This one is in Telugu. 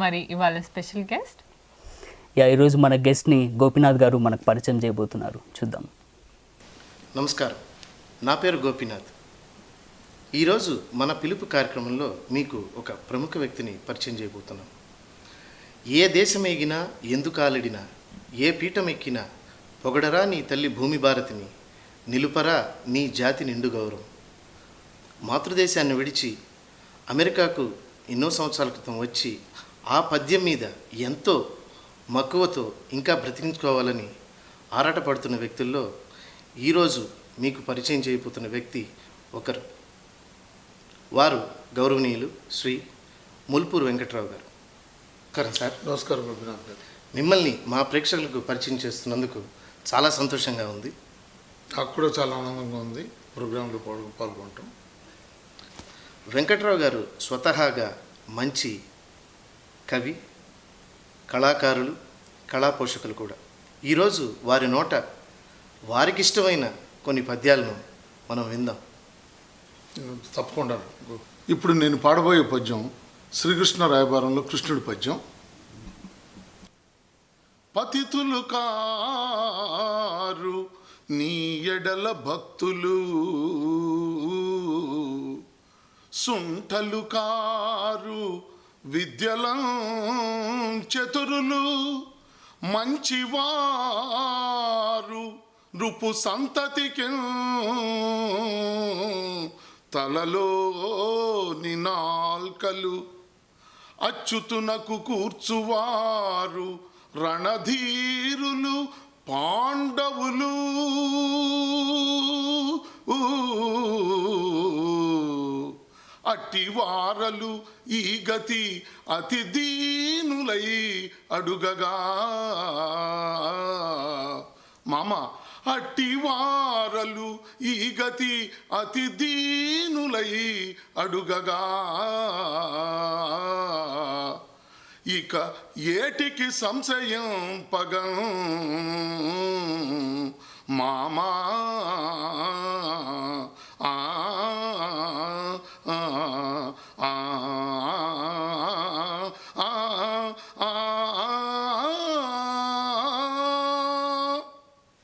మరి ఇవాళ స్పెషల్ గెస్ట్ ఈరోజు మన గెస్ట్ని గోపీనాథ్ గారు మనకు పరిచయం చేయబోతున్నారు. చూద్దాం. నమస్కారం, నా పేరు గోపీనాథ్. ఈరోజు మన పిలుపు కార్యక్రమంలో మీకు ఒక ప్రముఖ వ్యక్తిని పరిచయం చేయబోతున్నాం. ఏ దేశమేగినా ఎందుకాలడినా ఏ పీఠమెక్కినా పొగడరా నీ తల్లి భూమి భారతిని, నిలుపరా నీ జాతి నిండు గౌరవం. మాతృదేశాన్ని విడిచి అమెరికాకు ఎన్నో సంవత్సరాల క్రితం వచ్చి ఆ పద్యం మీద ఎంతో మక్కువతో ఇంకా బ్రతికించుకోవాలని ఆరాటపడుతున్న వ్యక్తుల్లో ఈరోజు మీకు పరిచయం చేయబోతున్న వ్యక్తి ఒకరు. వారు గౌరవనీయులు శ్రీ ముల్పూరు వెంకట్రావు గారు. సార్ నమస్కారం గోపీనాథ్ గారు. మిమ్మల్ని మా ప్రేక్షకులకు పరిచయం చేస్తున్నందుకు చాలా సంతోషంగా ఉంది. నాకు కూడా చాలా ఆనందంగా ఉంది ప్రోగ్రాంలో పాల్గొనటం. వెంకట్రావు గారు స్వతహాగా మంచి కవి, కళాకారులు, కళా పోషకులు కూడా. ఈరోజు వారి నోట వారికి ఇష్టమైన కొన్ని పద్యాలను మనం విందాం. తప్పకుండా. ఇప్పుడు నేను పాడబోయే పద్యం శ్రీకృష్ణ రాయబారంలో కృష్ణుడి పద్యం. పతితులు కారు నీ ఎడల భక్తులు, సుంఠలు కారు విద్యలం చతురులు, మంచివారు నృపు సంతతికి తలలో నినాల్కలు, అచ్యుతునకు కూర్చువారు రణధీరులు పాండవులు, అట్టివారలు ఈ గతి అతి దీనులై అడుగగా. మామ, అట్టివారలు ఈ గతి అతి దీనులై అడుగగా, ఇక ఏటికి సంశయం పగం మామా. ఆ